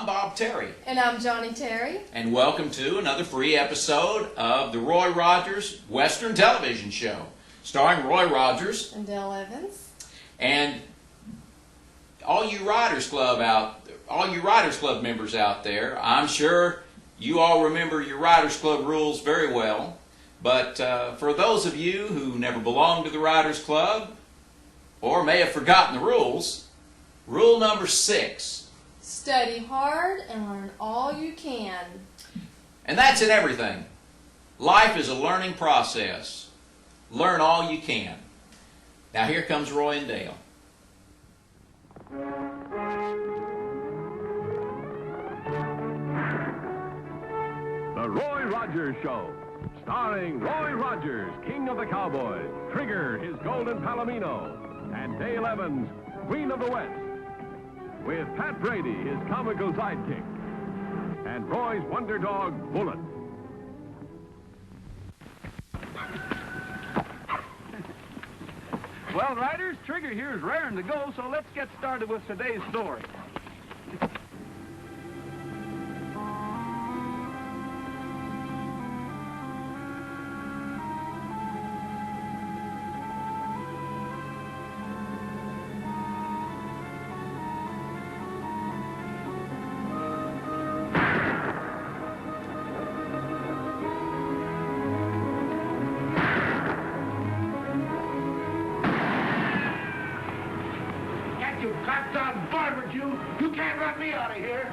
I'm Bob Terry. And I'm Johnny Terry. And welcome to another free episode of the Roy Rogers Western Television Show, starring Roy Rogers And Dale Evans. and all you Riders Club members out there. I'm sure you all remember your Riders Club rules very well, but for those of you who never belonged to the Riders Club or may have forgotten the rules, rule number 6. Study hard and learn all you can. And that's in everything. Life is a learning process. Learn all you can. Now here comes Roy and Dale. The Roy Rogers Show, starring Roy Rogers, King of the Cowboys, Trigger, his golden palomino, and Dale Evans, Queen of the West, with Pat Brady, his comical sidekick, and Roy's wonder dog, Bullet. Well, Riders, Trigger here is raring to go, so let's get started with today's story. You cocked-on varmint, you! You can't run me out of here!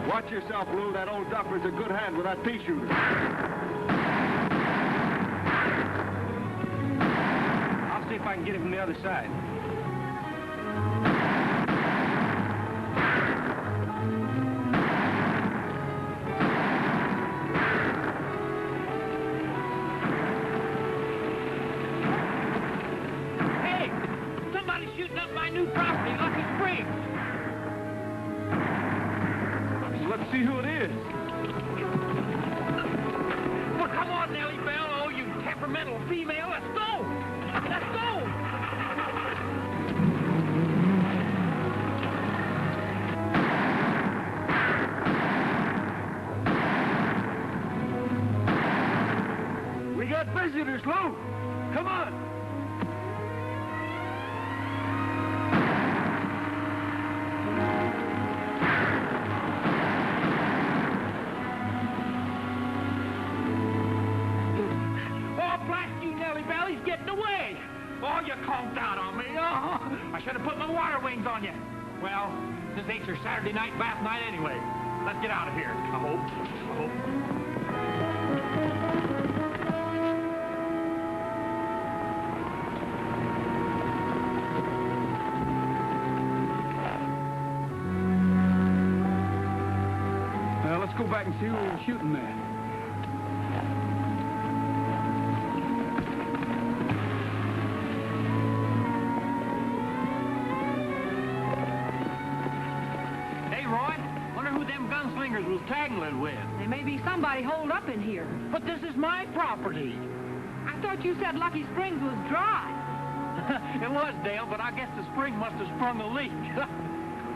Watch yourself, Lou. That old duffer's a good hand with that pea shooter. I'll see if I can get him from the other side. Shooting up my new property, Lucky Springs. Let's see who it is. Well, come on, Nellie Bell, oh, you temperamental female. Let's go. Let's go. We got visitors, Lou. Come on. Oh, you conked out on me. Oh, I should have put my water wings on you. Well, this ain't your Saturday night bath night anyway. Let's get out of here. I hope. Well, let's go back and see who we're shooting at. Was tangling with. There may be somebody holed up in here. But this is my property. I thought you said Lucky Springs was dry. It was, Dale, but I guess the spring must have sprung a leak. If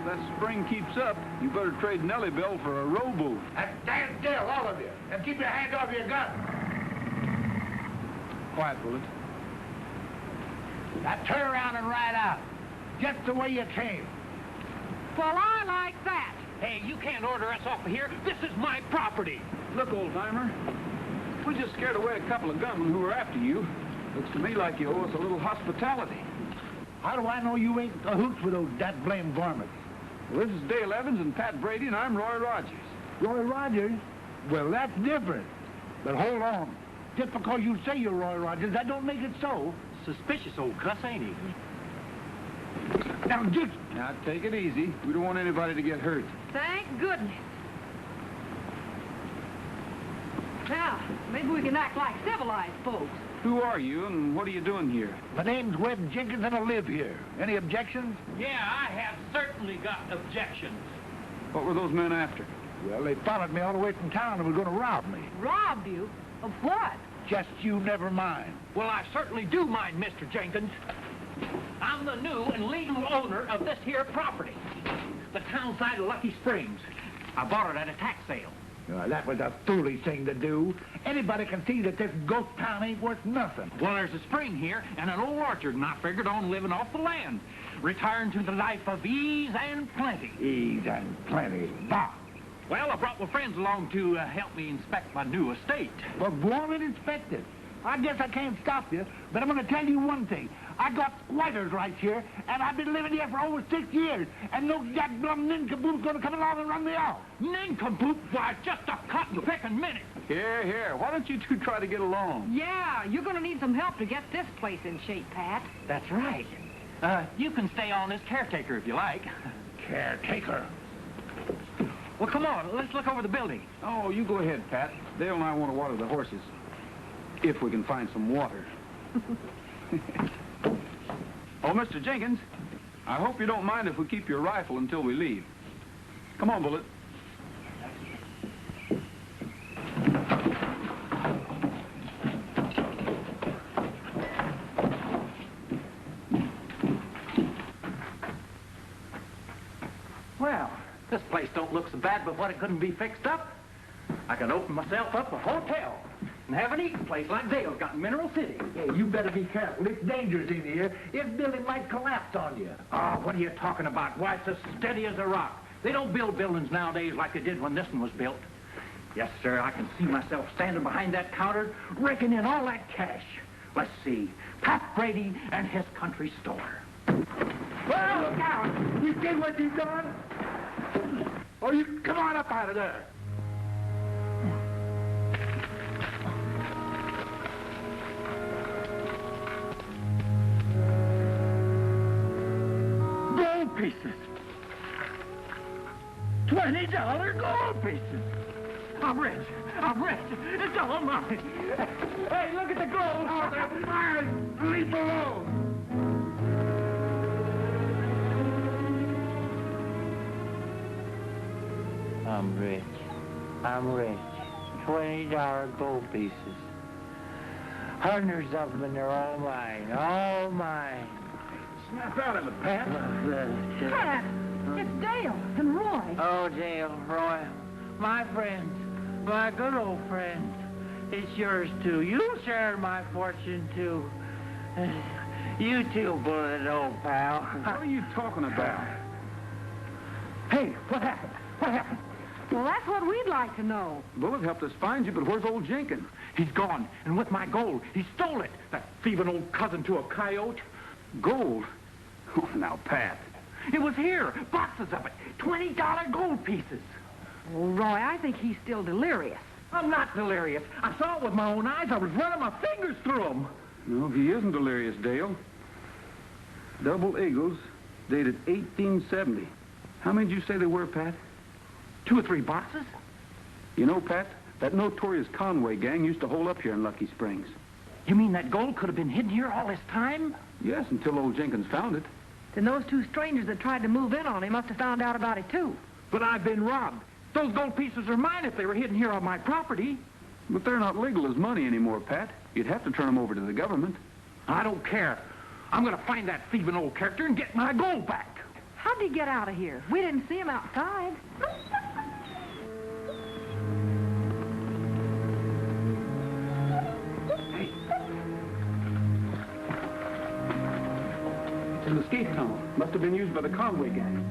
that spring keeps up, you better trade Nellie Bell for a rowboat. And stand still, all of you, and keep your hands off your gun. Quiet, Bullet. Now turn around and ride out, just the way you came. Well, I like that. Hey, you can't order us off of here. This is my property. Look, old-timer, we just scared away a couple of gunmen who were after you. Looks to me like you owe us a little hospitality. How do I know you ain't in cahoots with those dat-blame varmints? Well, this is Dale Evans and Pat Brady, and I'm Roy Rogers. Roy Rogers? Well, that's different. But hold on. Just because you say you're Roy Rogers, that don't make it so. Suspicious old cuss, ain't he? Now, just... Now, take it easy. We don't want anybody to get hurt. Thank goodness. Now, maybe we can act like civilized folks. Who are you, and what are you doing here? My name's Webb Jenkins, and I live here. Any objections? Yeah, I have certainly got objections. What were those men after? Well, they followed me all the way from town and were going to rob me. Robbed you? Of what? Just you never mind. Well, I certainly do mind, Mr. Jenkins. I'm the new and legal owner of this here property, the town side of Lucky Springs. I bought it at a tax sale. That was a foolish thing to do. Anybody can see that this ghost town ain't worth nothing. Well, there's a spring here and an old orchard, and I figured on living off the land, retiring to the life of ease and plenty. Ease and plenty. Bah! Well, I brought my friends along to help me inspect my new estate. Well, go on and inspect it. I guess I can't stop you, but I'm going to tell you one thing. I got squatters' rights here, and I've been living here for over 6 years, and no jack-blum nincompoop's going to come along and run me out. Nincompoop? Why, just a cotton-picking minute. Here. Why don't you two try to get along? Yeah, you're gonna need some help to get this place in shape, Pat. That's right. You can stay on as caretaker if you like. Caretaker? Well, come on, let's look over the building. Oh, you go ahead, Pat. Dale and I want to water the horses. If we can find some water. Oh, Mr. Jenkins, I hope you don't mind if we keep your rifle until we leave. Come on, Bullet. Well, this place don't look so bad but what it couldn't be fixed up. I could open myself up a hotel and have an eating place like Dale's got in Mineral City. Hey, you better be careful. It's dangerous in here. This building might collapse on you. Oh, what are you talking about? Why, it's as steady as a rock. They don't build buildings nowadays like they did when this one was built. Yes, sir, I can see myself standing behind that counter, raking in all that cash. Let's see, Pat Brady and his country store. Well, look out! You see what you've done? Oh, you come on up out of there. Gold pieces. $20 gold pieces. I'm rich. It's all mine. Hey, look at the gold. Oh, they're mine. Leave alone. I'm rich. $20 gold pieces. Hundreds of them, and they're all mine. All mine. Snap out of it, Pat. Pat, it's Dale and Roy. Oh, Dale, Roy, my friends, my good old friends. It's yours, too. You share my fortune, too. You too, Bullet, old pal. What are you talking about? Hey, what happened? Well, that's what we'd like to know. Bullet helped us find you, but where's old Jenkins? He's gone, and with my gold, he stole it. That thieving old cousin to a coyote. Gold? Oh, now, Pat. It was here, boxes of it, $20 gold pieces. Well, Roy, I think he's still delirious. I'm not delirious. I saw it with my own eyes. I was running my fingers through them. No, he isn't delirious, Dale. Double eagles, dated 1870. How many did you say they were, Pat? 2 or 3 boxes? You know, Pat, that notorious Conway gang used to hold up here in Lucky Springs. You mean that gold could have been hidden here all this time? Yes, until old Jenkins found it. Then those 2 strangers that tried to move in on him must have found out about it, too. But I've been robbed. Those gold pieces are mine if they were hidden here on my property. But they're not legal as money anymore, Pat. You'd have to turn them over to the government. I don't care. I'm going to find that thieving old character and get my gold back. How'd he get out of here? We didn't see him outside. Hey. It's an escape tunnel. Must have been used by the Conway gang.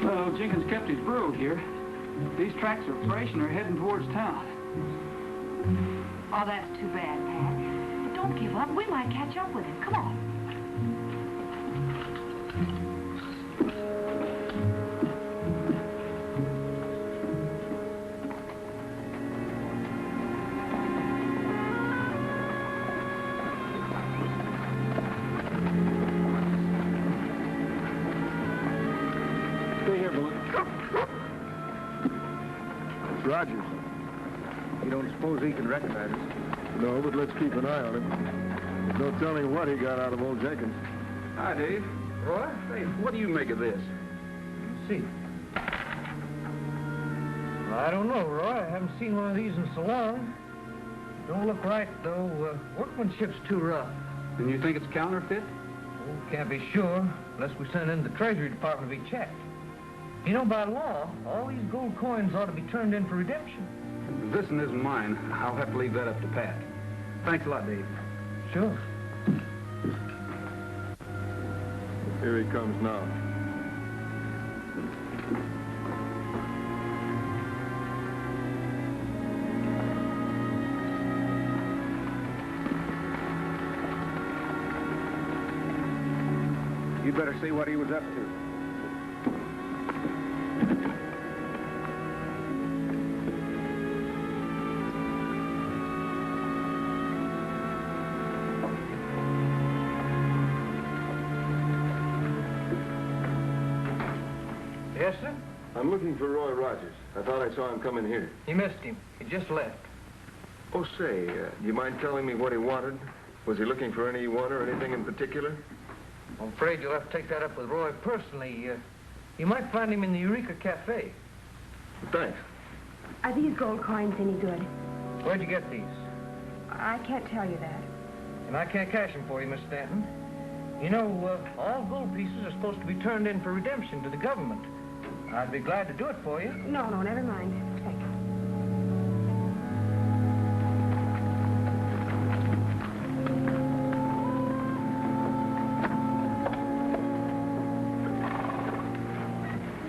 Well, Jenkins kept his burro here. These tracks are fresh and are heading towards town. Oh, that's too bad, Pat. But don't give up. We might catch up with him. Come on. Stay here, Bullet. It's Rogers. You don't suppose he can recognize us? No, but let's keep an eye on him. There's no telling what he got out of old Jenkins. Hi, Dave. Roy? Hey, what do you make of this? Let's see. I don't know, Roy. I haven't seen one of these in so long. Don't look right, though. Workmanship's too rough. And you think it's counterfeit? Oh, can't be sure unless we send it in the Treasury Department to be checked. You know, by law, all these gold coins ought to be turned in for redemption. This one isn't mine. I'll have to leave that up to Pat. Thanks a lot, Dave. Sure. Here he comes now. You'd better see what he was up to. Yes, sir? I'm looking for Roy Rogers. I thought I saw him come in here. You missed him. He just left. Oh, say, do you mind telling me what he wanted? Was he looking for anyone or anything in particular? I'm afraid you'll have to take that up with Roy personally. You might find him in the Eureka Cafe. Thanks. Are these gold coins any good? Where'd you get these? I can't tell you that. And I can't cash them for you, Miss Stanton. You know, all gold pieces are supposed to be turned in for redemption to the government. I'd be glad to do it for you. No, never mind. Thank you.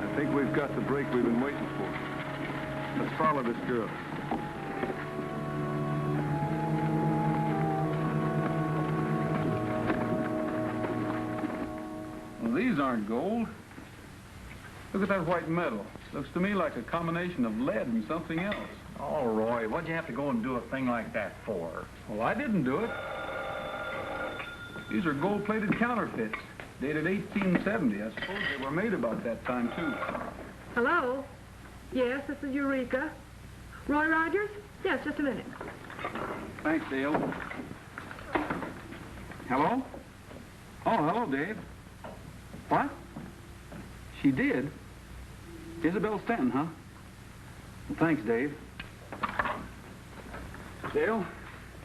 I think we've got the break we've been waiting for. Let's follow this girl. Well, these aren't gold. Look at that white metal. Looks to me like a combination of lead and something else. Oh, Roy, what'd you have to go and do a thing like that for? Well, I didn't do it. These are gold-plated counterfeits, dated 1870. I suppose they were made about that time, too. Hello? Yes, this is Eureka. Roy Rogers? Yes, just a minute. Thanks, Dale. Hello? Oh, hello, Dave. What? She did? Isabelle Stanton, huh? Well, thanks, Dave. Dale,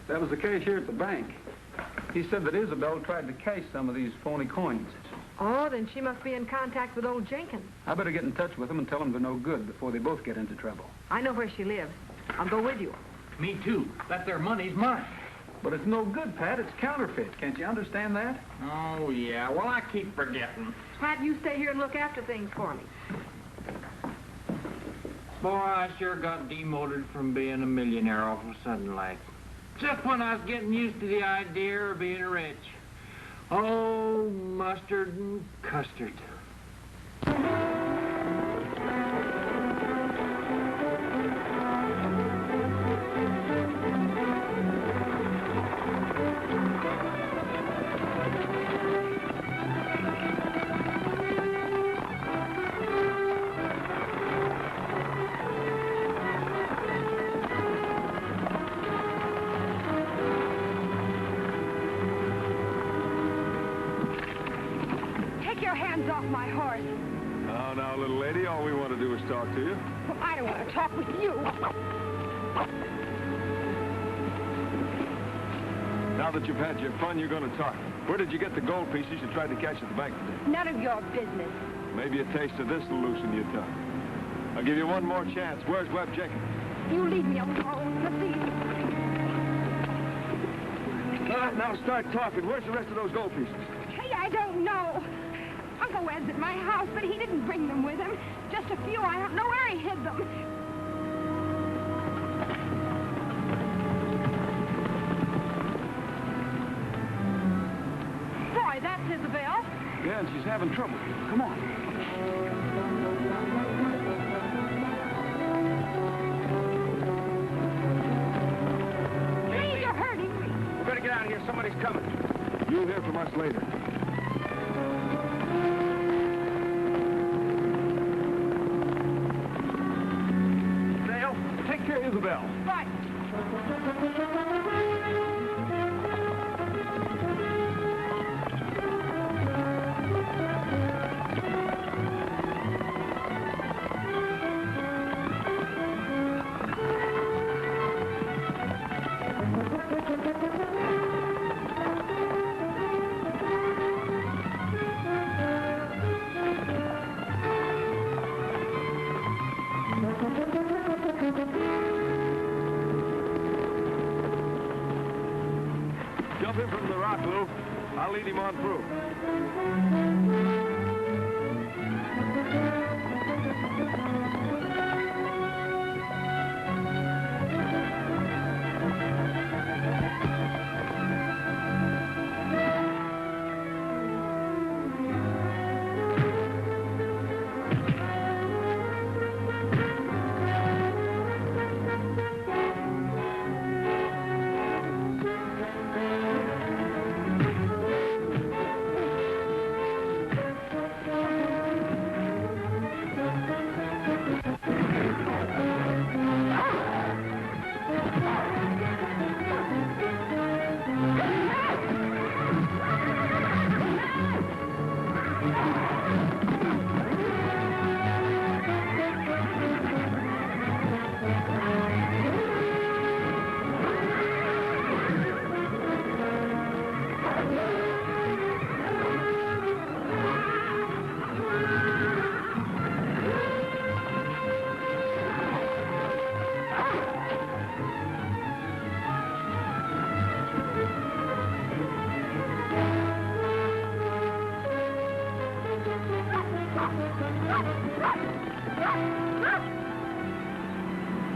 that was the cashier at the bank. He said that Isabelle tried to cash some of these phony coins. Oh, then she must be in contact with old Jenkins. I better get in touch with them and tell them they're no good before they both get into trouble. I know where she lives. I'll go with you. Me too. That there money's mine. But it's no good, Pat. It's counterfeit. Can't you understand that? Oh, yeah. Well, I keep forgetting. Pat, you stay here and look after things for me. Boy, I sure got demoted from being a millionaire all of a sudden like. Just when I was getting used to the idea of being rich. Oh, mustard and custard. Off my horse. Now, little lady, all we want to do is talk to you. Well, I don't want to talk with you. Now that you've had your fun, you're going to talk. Where did you get the gold pieces you tried to cash at the bank today? None of your business. Maybe a taste of this will loosen your tongue. I'll give you one more chance. Where's Webb Jenkins? You leave me alone, please. Now start talking. Where's the rest of those gold pieces? Hey, I don't know. Uncle Webb's at my house, but he didn't bring them with him. Just a few. I don't know where he hid them. Boy, that's Isabelle. Yeah, and she's having trouble. Come on. Please, you're hurting me. We better get out of here. Somebody's coming. You'll hear from us later. Take care of Isabelle. Right. him from the rock, Lou. I'll lead him on through.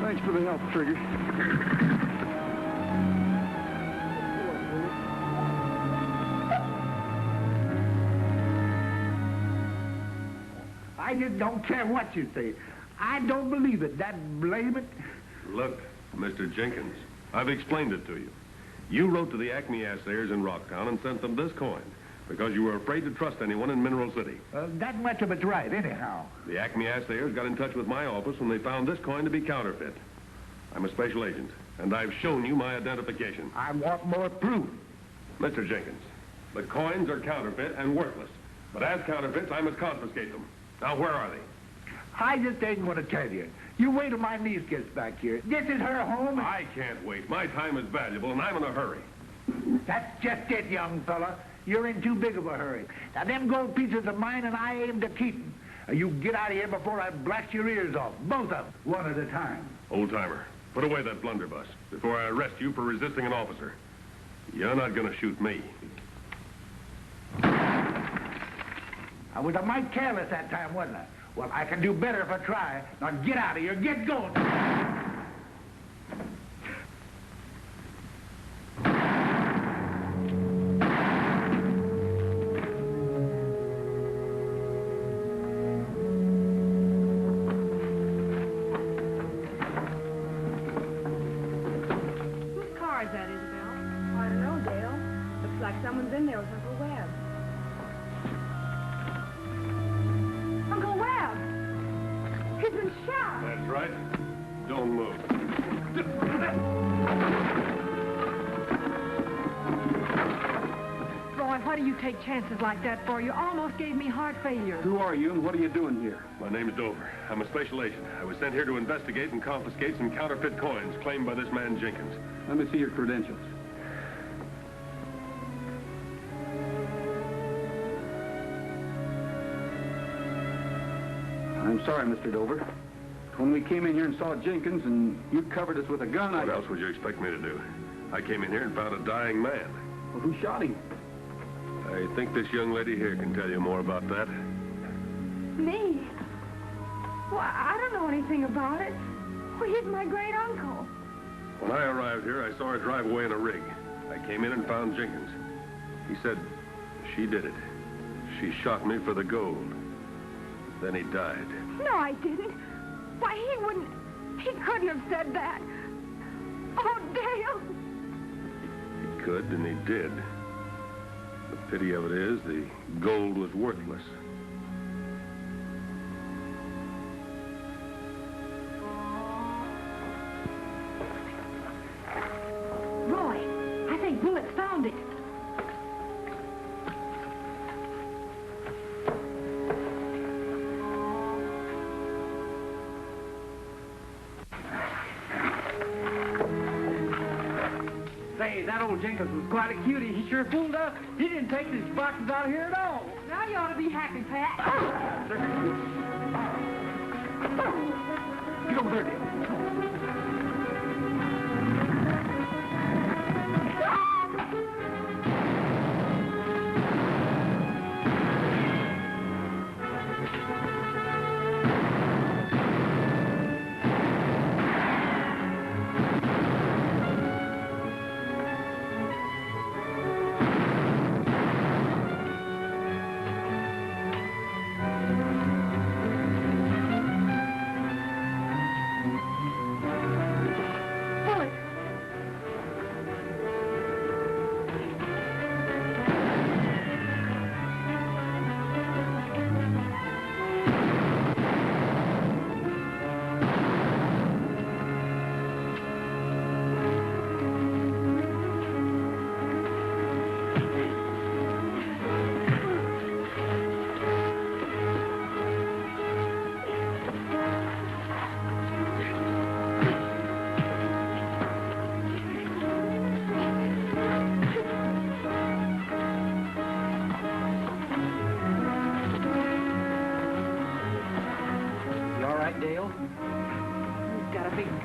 Thanks for the help, Trigger. I just don't care what you say. I don't believe it. That blame it. Look, Mr. Jenkins, I've explained it to you. You wrote to the Acme assayers in Rocktown and sent them this coin because you were afraid to trust anyone in Mineral City. That much of it's right, anyhow. The Acme assayers got in touch with my office when they found this coin to be counterfeit. I'm a special agent, and I've shown you my identification. I want more proof. Mr. Jenkins, the coins are counterfeit and worthless. But as counterfeits, I must confiscate them. Now, where are they? I just ain't going to tell you. You wait till my niece gets back here. This is her home. I can't wait. My time is valuable, and I'm in a hurry. That's just it, young fella. You're in too big of a hurry. Now, them gold pieces are mine, and I aim to keep them. You get out of here before I blast your ears off. Both of them, one at a time. Old-timer, put away that blunderbuss before I arrest you for resisting an officer. You're not going to shoot me. I was a mite careless that time, wasn't I? Well, I can do better if I try. Now, get out of here. Get going. Whose car is that, Isabelle? I don't know, Dale. Looks like someone's in there with Uncle Webb. Uncle Webb! He's been shot! That's right. Don't move. Roy, why do you take chances like that for? You almost gave me heart failure. Who are you and what are you doing here? My name's Dover. I'm a special agent. I was sent here to investigate and confiscate some counterfeit coins claimed by this man Jenkins. Let me see your credentials. I'm sorry, Mr. Dover. When we came in here and saw Jenkins and you covered us with a gun, What else would you expect me to do? I came in here and found a dying man. Well, who shot him? I think this young lady here can tell you more about that. Me? Well, I don't know anything about it. Well, he's my great uncle. When I arrived here, I saw her drive away in a rig. I came in and found Jenkins. He said, she did it. She shot me for the gold. Then he died. No, I didn't. Why, he couldn't have said that. Oh, Dale. He could, and he did. The pity of it is, the gold was worthless. Roy, I think bullets found it. Say, that old Jenkins was quite a cutie. He sure fooled us. He didn't take these boxes out here at all. Now you ought to be happy, Pat. Get over there, Dale.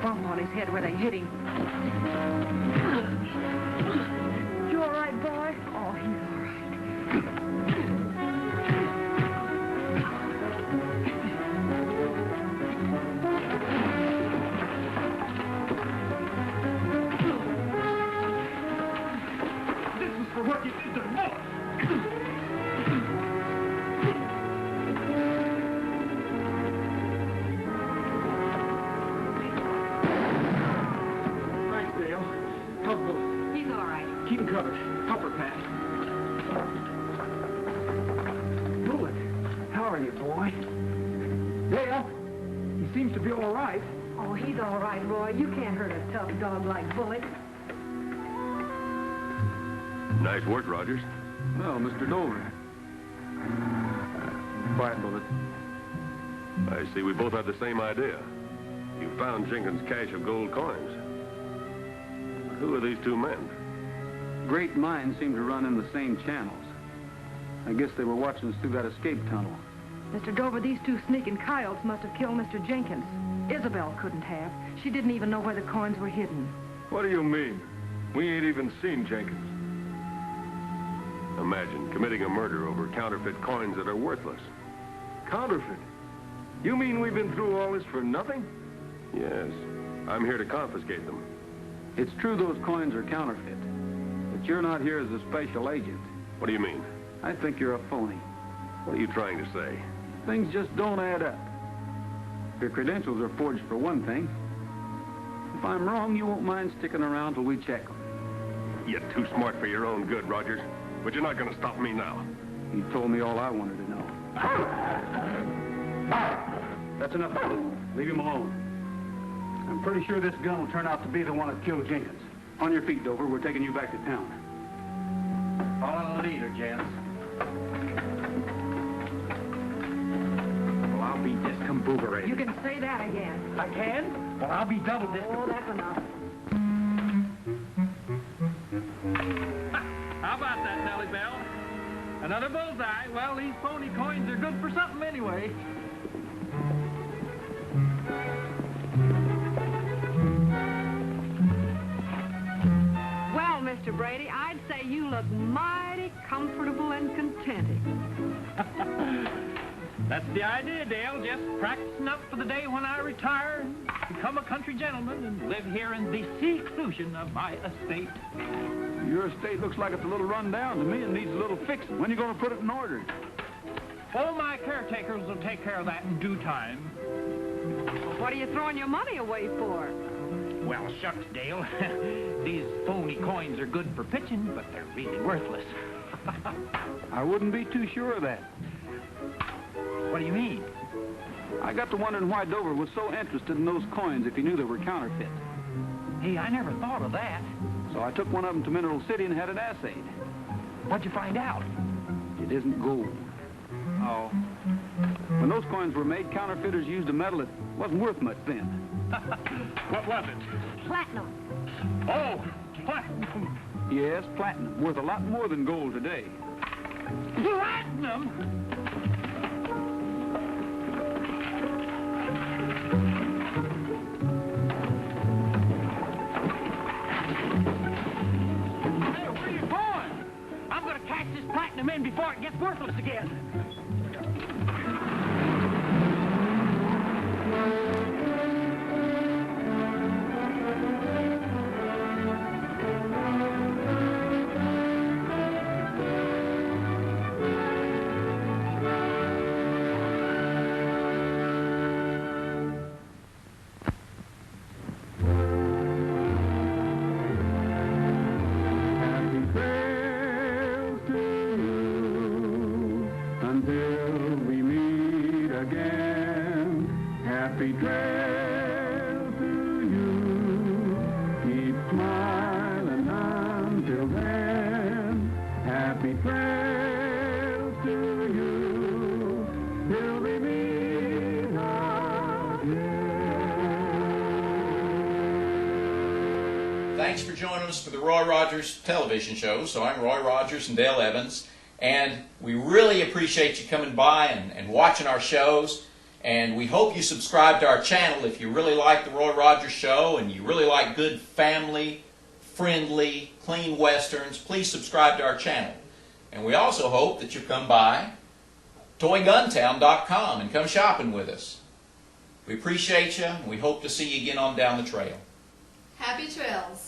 bump on his head where they hit him. You all right, boy? Oh, he's all right. This is for what you did to the boy. Thanks, Dale. How's Bullet? He's all right. Keep him covered. Help her, Pat. Bullet, how are you, boy? Dale, he seems to be all right. Oh, he's all right, Roy. You can't hurt a tough dog like Bullet. Nice work, Rogers. Well, Mr. Dover. Quiet, Bullet. I see we both had the same idea. You found Jenkins' cache of gold coins. Who are these two men? Great minds seem to run in the same channels. I guess they were watching us through that escape tunnel. Mr. Dover, these two sneaking coyotes must have killed Mr. Jenkins. Isabelle couldn't have. She didn't even know where the coins were hidden. What do you mean? We ain't even seen Jenkins. Imagine committing a murder over counterfeit coins that are worthless. Counterfeit? You mean we've been through all this for nothing? Yes. I'm here to confiscate them. It's true those coins are counterfeit, but you're not here as a special agent. What do you mean? I think you're a phony. What are you trying to say? Things just don't add up. Your credentials are forged for one thing. If I'm wrong, you won't mind sticking around till we check them. You're too smart for your own good, Rogers. But you're not going to stop me now. You told me all I wanted to know. That's enough. Leave him alone. I'm pretty sure this gun will turn out to be the one that killed Jenkins. On your feet, Dover. We're taking you back to town. Follow the leader, gents. Well, I'll be discombobulated. You can say that again. I can? Well, I'll be double Oh, discombobulated. that's enough. How about that, Nellie Bell? Another bullseye. Well, these phony coins are good for something anyway. Well, Mr. Brady, I'd say you look mighty comfortable and contented. That's the idea, Dale. Just practicing up for the day when I retire and become a country gentleman and live here in the seclusion of my estate. Your estate looks like it's a little run down to me and needs a little fixing. When are you going to put it in order? All my caretakers will take care of that in due time. What are you throwing your money away for? Well, shucks, Dale. These phony coins are good for pitching, but they're really worthless. I wouldn't be too sure of that. What do you mean? I got to wondering why Dover was so interested in those coins if he knew they were counterfeit. Hey, I never thought of that. So I took one of them to Mineral City and had it assayed. What'd you find out? It isn't gold. Oh. When those coins were made, counterfeiters used a metal that wasn't worth much then. What was it? Platinum. Oh, platinum. Yes, platinum, worth a lot more than gold today. Platinum? Hey, where are you going? I'm going to catch this platinum in before it gets worthless again. Happy trails to you until we meet again. Happy trails to you. Keep smiling until then. Happy trails to you till we meet again. Thanks for joining us for the Roy Rogers television show. So I'm Roy Rogers and Dale Evans, and we really appreciate you coming by and watching our shows. And we hope you subscribe to our channel if you really like the Roy Rogers Show and you really like good family-friendly, clean westerns. Please subscribe to our channel. And we also hope that you come by toyguntown.com and come shopping with us. We appreciate you, and we hope to see you again on down the trail. Happy trails.